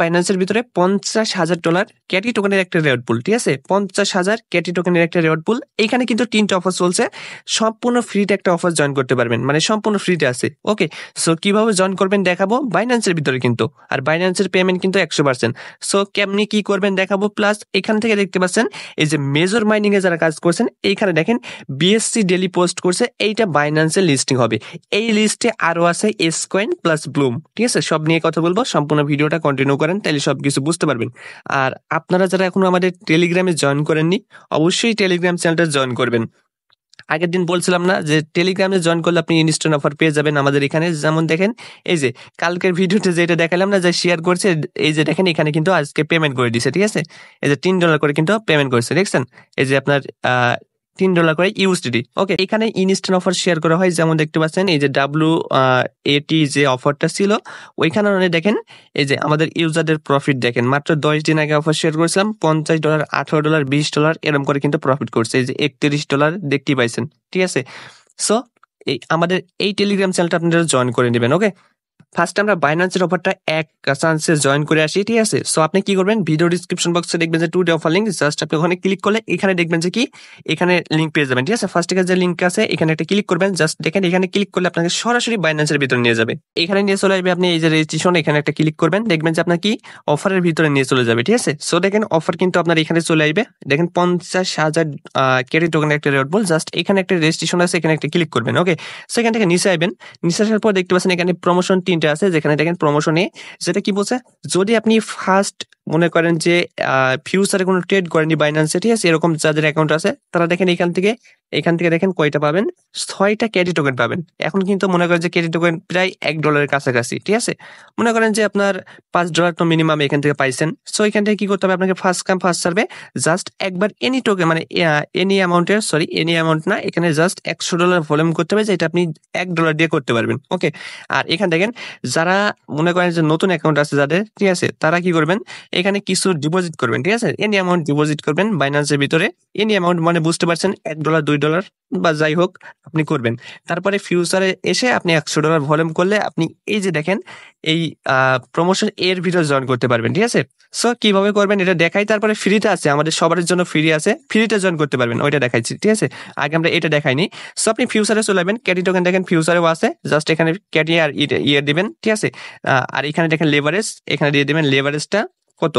বাইন্যান্সের ভিতরে $50,000 ক্যাটি টোকেনের একটা রেওয়ার্ড পুল, ঠিক আছে? 50,000 ক্যাটি টোকেনের একটা রেওয়ার্ড পুল। এখানে কিন্তু 3টা অফার চলছে, সম্পূর্ণ ফ্রিতে একটা অফার জয়েন করতে পারবেন, মানে সম্পূর্ণ ফ্রিতে আছে। ওকে, সো কিভাবে জয়েন করবেন দেখাবো বাইন্যান্সের ভিতরে কিন্তু, আর বাইন্যান্সের পেমেন্ট কিন্তু 100%। সো কেমনি কি করবেন দেখাবো, প্লাস এখান থেকে দেখতে পাচ্ছেন এই যে মেজর মাইনিং এ যারা কাজ করছেন এইখানে দেখেন বিএসসি ডেলি পোস্ট করছে, এইটা বাইন্যান্সের লিস্টিং হবে। এই লিস্টে আরো আছে এসকয়েন প্লাস ব্লুম, ঠিক আছে? সব নিয়ে কথা বলবো, সম্পূর্ণ ভিডিওটা কন্টিনিউ করেন তাহলে সবকিছু বুঝতে পারবেন। আর আপনারা যারা এখনো আমাদের টেলিগ্রামে জয়েন করেননি অবশ্যই টেলিগ্রাম চ্যানেলটা জয়েন করবেন। আগের দিন বলছিলাম না যে টেলিগ্রামে জয়েন করলে আপনি ইনস্ট্যান্ট অফার পেয়ে যাবেন আমাদের এখানে। যেমন দেখেন এই যে কালকের ভিডিওতে যেটা দেখালাম না, যে শেয়ার করছে, এই যে দেখেন এখানে কিন্তু আজকে পেমেন্ট করে দিছে, ঠিক আছে? এই যে $3 করে কিন্তু পেমেন্ট করেছে, দেখছেন? এই যে আপনার $3 করে ইউএসডিটি। ওকে, এখানে ইনস্ট্যান্ট অফার শেয়ার করা হয়, যেমন দেখতে পাচ্ছেন এই যে WAT যে অফারটা ছিল ওইখানে দেখেন এই যে আমাদের ইউজারদের প্রফিট দেখেন, মাত্র 10 দিন আগে অফার শেয়ার করেছিলাম, $50, $18, $20 এরকম করে কিন্তু প্রফিট করছে। এই যে $31 দেখতেই পাইছেন, ঠিক আছে? সো এই আমাদের এই টেলিগ্রাম চ্যানেলটা আপনারা জয়েন করে নেবেন। ওকে, ফার্স্ট আমরা বাইন্যান্সের অফারটা এক চান্সে জয়েন করে আসি, ঠিক আছে? সো আপনি কি করবেন, ভিডিও ডিসক্রিপশন বক্সে দেখবেন যে 2 ডে অফার লিঙ্ক, জাস্ট আপনি ওখানে ক্লিক করলে এখানে দেখবেন যে কি এখানে লিঙ্ক পেয়ে যাবেন, ঠিক আছে? ফার্স্ট থেকে যে লিঙ্ক আছে এখানে একটা ক্লিক করবেন, জাস্ট দেখেন এখানে ক্লিক করলে আপনাকে সরাসরি বাইন্যান্সের ভিতরে নিয়ে যাবে। এখানে নিয়ে চলে আসবে, আপনি এই যে রেজিস্ট্রেশন এখানে একটা ক্লিক করবেন, দেখবেন যে আপনার কি অফারের ভিতরে নিয়ে চলে যাবে, ঠিক আছে? সো দেখেন অফার কিন্তু আপনার এখানে চলে আসবে, দেখেন 50,000 ক্যারি টোকেন একটা রেওয়ার্ড বল, জাস্ট এখানে একটা রেজিস্ট্রেশন আছে এখানে একটা ক্লিক করবেন। ওকে, সো এখান থেকে নিচে আসবেন, নিচে আসার পর দেখতে পাচ্ছেন এখানে প্রমোশন 3টা আছে, যেখানে দেখেন প্রমোশনে যেটা কি বলছে, যদি আপনি ফার্স্ট মনে করেন যে ফিউচারে কোনো ট্রেড করেনি বাইন্যান্সে, ঠিক আছে? এরকম যাদের অ্যাকাউন্ট আছে তারা দেখেন এখান থেকে দেখেন কয়টা পাবেন, 6টা ক্যারি টোকেন পাবেন। এখন কিন্তু মনে করেন যে ক্যারি টোকেন প্রায় $1 কাছাকাছি, ঠিক আছে? মনে করেন যে আপনার $5 তো মিনিমাম এখান থেকে পাইছেন। সো এখান থেকে কি করতে হবে, আপনাকে first come first serve, just একবার এনি টোকেন মানে এনি অ্যামাউন্ট না, এখানে জাস্ট $100 ভলিউম করতে হবে, যেটা আপনি $1 দিয়ে করতে পারবেন। ওকে, আর এখানে দেখেন যারা মনে করেন যে নতুন অ্যাকাউন্ট আছে যাদের, ঠিক আছে, তারা কি করবেন, এখানে কিছু ডিপোজিট করবেন, ঠিক আছে? এনি অ্যামাউন্ট ডিপোজিট করবেন বাইন্যান্সের ভিতরে। এনি অ্যামাউন্ট মানে বুঝতে পারছেন, $1, $2 বা যাই হোক আপনি করবেন। তারপরে ফিউচারে এসে আপনি $100 ভলিউম করলে আপনি এই যে দেখেন এই প্রমোশন এর ভিতরে জয়েন করতে পারবেন, ঠিক আছে? সো কিভাবে করবেন এটা দেখাই, তারপরে ফ্রিতে আছে, আমাদের সবার জন্য ফ্রি আছে, ফ্রিতে জয়েন করতে পারবেন, ওইটা দেখাইছি, ঠিক আছে? আগে আমরা এটা দেখাইনি। সো আপনি ফিউচারে চলে যাবেন, ক্যাটি টোকেন দেখেন ফিউচারেও আছে, জাস্ট এখানে ক্যাটি আর ইয়ে দিবেন, ঠিক আছে? আর এখানে দেখেন লেভারেজ, এখানে দিয়ে দিবেন লেভারেজটা কত,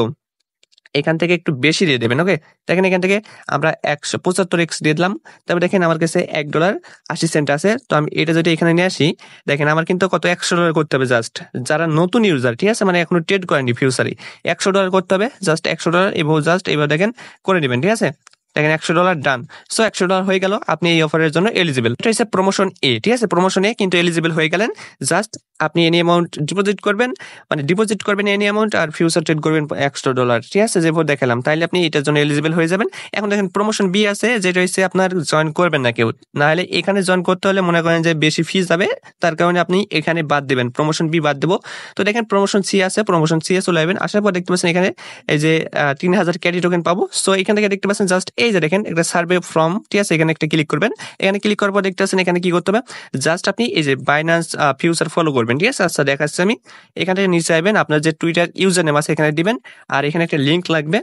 এখান থেকে একটু বেশি দিয়ে দেবেন। ওকে, দেখেন এখান থেকে আমরা 175x দিয়ে দিলাম। তারপর দেখেন আমার কাছে $1.80 আছে, তো আমি এটা যদি এখানে নিয়ে আসি, দেখেন আমার কিন্তু কত $100 করতে হবে। জাস্ট যারা নতুন ইউজার, ঠিক আছে, মানে এখনো ট্রেড করেনি ফিউচারে, $100 করতে হবে, জাস্ট $100 এবং জাস্ট এবার দেখেন করে নেবেন, ঠিক আছে? দেখেন $100 ডান। সো $100 হয়ে গেল, আপনি এই অফারের জন্য এলিজিবল। এটা হচ্ছে প্রমোশন এ, ঠিক আছে? প্রমোশন এ কিন্তু এলিজিবল হয়ে গেলেন। জাস্ট আপনি এনি অ্যামাউন্ট ডিপোজিট করবেন, মানে ডিপোজিট করবেন এনি অ্যামাউন্ট, আর ফিউচার ট্রেড করবেন $100, ঠিক আছে? যেভাবে দেখালাম, তাইলে আপনি এটার জন্য এলিজিবল হয়ে যাবেন। এখন দেখেন প্রমোশন বি আছে, যেটা হচ্ছে আপনার জয়েন করবেন না কেউ, না হলে এখানে জয়েন করতে হলে মনে করেন যে বেশি ফি যাবে, তার কারণে আপনি এখানে বাদ দেবেন, প্রমোশন বি বাদ দেবো। তো দেখেন প্রমোশন সি আছে, প্রমোশন সি এ চলে যাবেন। আসার পর দেখতে পাচ্ছেন এখানে এই যে 3000 ক্যারি টোকেন পাবো। সো এখান থেকে দেখতে পাচ্ছেন জাস্ট এই যে দেখেন একটা সার্ভে ফর্ম, ঠিক আছে? এখানে একটা ক্লিক করবেন, এখানে ক্লিক করার পর দেখতে পাচ্ছেন এখানে কি করতে হবে, জাস্ট আপনি এই যে বাইন্যান্স ফিউচার ফলো করবেন, ঠিক আছে? আচ্ছা দেখাচ্ছি আমি, এখান থেকে নিচে আসবেন, আপনার যে টুইটার ইউজার নেম আছে এখানে দিবেন, আর এখানে একটা লিঙ্ক লাগবে,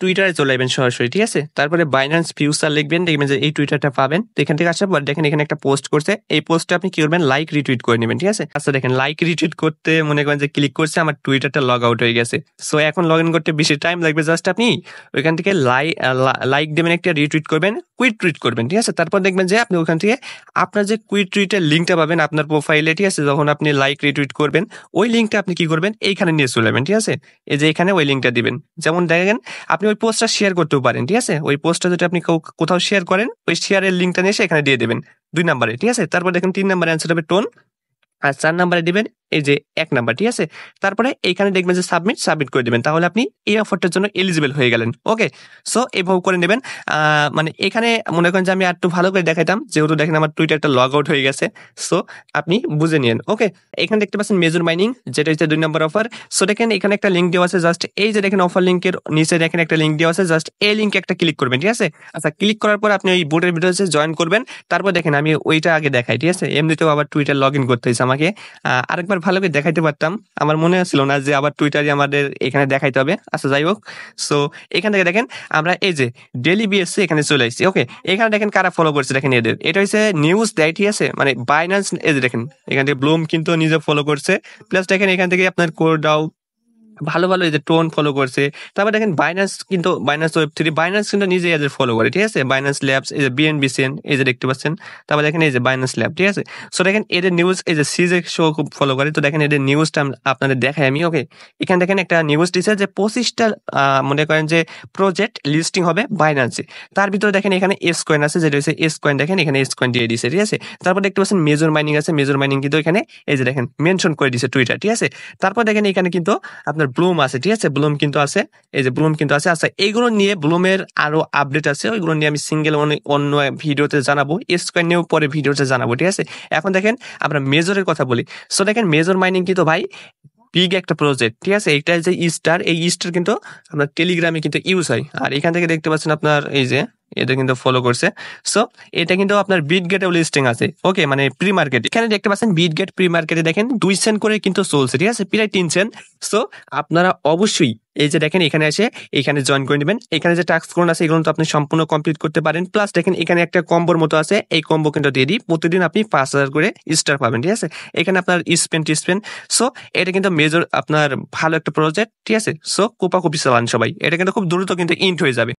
টুইটারে চলে যাবেন সরাসরি, ঠিক আছে? তারপরে বাইন্যান্স ফিউচার লিখবেন, দেখবেন যে এই টুইটারটা পাবেন। তো এখান থেকে আসার পর দেখেন এখানে একটা পোস্ট করছে, এই পোস্টটা আপনি কি করবেন, লাইক রিটুইট করে নেবেন, ঠিক আছে? আচ্ছা দেখেন লাইক রিটুইট করতে মনে করেন যে ক্লিক করছে, আমার টুইটারটা লগ আউট হয়ে গেছে। সো এখন লগ ইন করতে বেশি টাইম লাগবে, জাস্ট আপনি ওইখান থেকে লাইক দেবেন, একটা রিটুইট করবেন, কুইট টুইট করবেন, ঠিক আছে? তারপর দেখবেন যে আপনি ওখান থেকে আপনার যে কুইট টুইটের লিঙ্কটা পাবেন আপনার প্রোফাইলে, ঠিক আছে? যখন আপনি লাইক রিটুইট করবেন ওই লিঙ্কটা আপনি কি করবেন, এইখানে নিয়ে চলে যাবেন, ঠিক আছে? এই যে এখানে ওই লিঙ্কটা দিবেন। যেমন দেখেন আপনি ওই পোস্টটা শেয়ার করতেও পারেন, ঠিক আছে? ওই পোস্টটা যদি আপনি কোথাও শেয়ার করেন, ওই শেয়ারের লিঙ্কটা নিয়ে এসে এখানে দিয়ে দেবেন 2 নম্বরে, ঠিক আছে? তারপর দেখেন 3 নম্বরে অ্যান্সার হবে টোন, আর 4 নম্বরে দিবেন এই যে 1 নাম্বার, ঠিক আছে? তারপরে এইখানে দেখবেন যে সাবমিট করে দিবেন, তাহলে আপনি এই অফারটার জন্য এলিজিবল হয়ে গেলেন। ওকে, সো এইভাবে করে নেবেন। মানে এখানে মনে করেন যে আমি আর একটু ভালো করে দেখাইতাম, যেহেতু দেখেন আমার টুইটারটা লগ আউট হয়ে গেছে, সো আপনি বুঝে নিন। ওকে, এখানে দেখতে পাচ্ছেন মেজর মাইনিং, যেটা হচ্ছে 2 নম্বর অফার। সো দেখেন এখানে একটা লিঙ্ক দেওয়া আছে, জাস্ট এই যে দেখেন অফার লিঙ্কের নিচে দেখেন একটা লিঙ্ক দেওয়া আছে, জাস্ট এই লিঙ্কে একটা ক্লিক করবেন, ঠিক আছে? আচ্ছা ক্লিক করার পর আপনি ওই বোর্ডের ভিতরে জয়েন করবেন। তারপর দেখেন আমি ওইটা আগে দেখাই, ঠিক আছে? এমনিতেও আবার টুইটার লগ ইন করতে হয়েছে আমাকে, আরেকবার ভালো করে দেখাইতে পারতাম, আমার মনে ছিল না যে আবার টুইটারে আমাদের এখানে দেখাইতে হবে। আচ্ছা যাই হোক, সো এখান থেকে দেখেন আমরা এই যে ডেলি বিএসসি এখানে চলে আসছি। ওকে, এখানে দেখেন কারা ফলো করছে, দেখেন এদের এটা হচ্ছে নিউজ দেয়, ঠিক আছে, মানে বাইন্যান্স। এই যে দেখেন এখান থেকে ব্লুম কিন্তু নিজে ফলো করছে, প্লাস দেখেন এখান থেকে আপনার কোরডাও ভালো ভালো এই যে টোন ফলো করছে। তারপর দেখেন বাইন্যান্স কিন্তু বাইন্যান্স ওয়েব3 বাইন্যান্স কিন্তু নিজে এদের ফলো করে, ঠিক আছে। বাইন্যান্স ল্যাবস এই যে বিএনবিসিএন এই যে দেখতে পাচ্ছেন। তারপর দেখেন এই যে বাইন্যান্স ল্যাব, ঠিক আছে। সো দেখেন এদের নিউজ এই যে সিজে শো খুব ফলো করে। তো দেখেন এদের নিউজটা আপনাদের দেখাই আমি। ওকে, এখানে দেখেন একটা নিউজ দিচ্ছে যে 25টা মনে করেন যে প্রজেক্ট লিস্টিং হবে বাইন্যান্সে। তার ভিতরে দেখেন এখানে এস কয়েন আছে, যেটা হচ্ছে এস কয়েন, দেখেন এখানে এস কয়েন দিয়ে দিছে, ঠিক আছে। তারপর দেখতে পাচ্ছেন মেজর মাইনিং আছে, মেজর মাইনিং কিন্তু এখানে এই যে দেখেন মেনশন করে দিছে টুইটার, ঠিক আছে। তারপর দেখেন এখানে কিন্তু আপনার ব্লুম আছে, ঠিক আছে, ব্লুম কিন্তু আছে, এই যে ব্লুম কিন্তু আছে। আচ্ছা এইগুলো নিয়ে ব্লুমের আরো আপডেট আছে, ওইগুলো নিয়ে আমি সিঙ্গেল অন্য ভিডিওতে জানাবো, এস কয়েন নিয়েও পরে ভিডিওতে জানাবো, ঠিক আছে। এখন দেখেন আমরা মেজরের কথা বলি। সো দেখেন মেজর মাইনিং কিন্তু ভাই বিগ একটা প্রজেক্ট, ঠিক আছে। এটা যে ইস্টার, এই ইস্টার কিন্তু আপনার টেলিগ্রামে কিন্তু ইউজ হয়। আর এখান থেকে দেখতে পাচ্ছেন আপনার এই যে এটা কিন্তু ফলো করছে। সো এটা কিন্তু আপনার বিটগেটেও লিস্টিং আছে। ওকে, মানে প্রি মার্কেট এখানে দেখতে পাচ্ছেন বিটগেট প্রি মার্কেটে দেখেন 2 সেন্ট করে কিন্তু চলছে, ঠিক আছে, প্রায় 3 সেন্ট। সো আপনারা অবশ্যই এই যে দেখেন এখানে এসে এখানে জয়েন করে নেবেন। এখানে যে টাস্ক করুন আছে এগুলো তো আপনি সম্পূর্ণ কমপ্লিট করতে পারেন। প্লাস দেখেন এখানে একটা কম্বোর মতো আছে, এই কম্বো কিন্তু দিয়ে দিই, প্রতিদিন আপনি 5,000 করে স্টার পাবেন, ঠিক আছে। এখানে আপনার স্পেন। সো এটা কিন্তু মেজর আপনার ভালো একটা প্রজেক্ট, ঠিক আছে। সো কোপাকুপি চালান সবাই, এটা কিন্তু খুব দ্রুত কিন্তু ইন্ট হয়ে যাবে।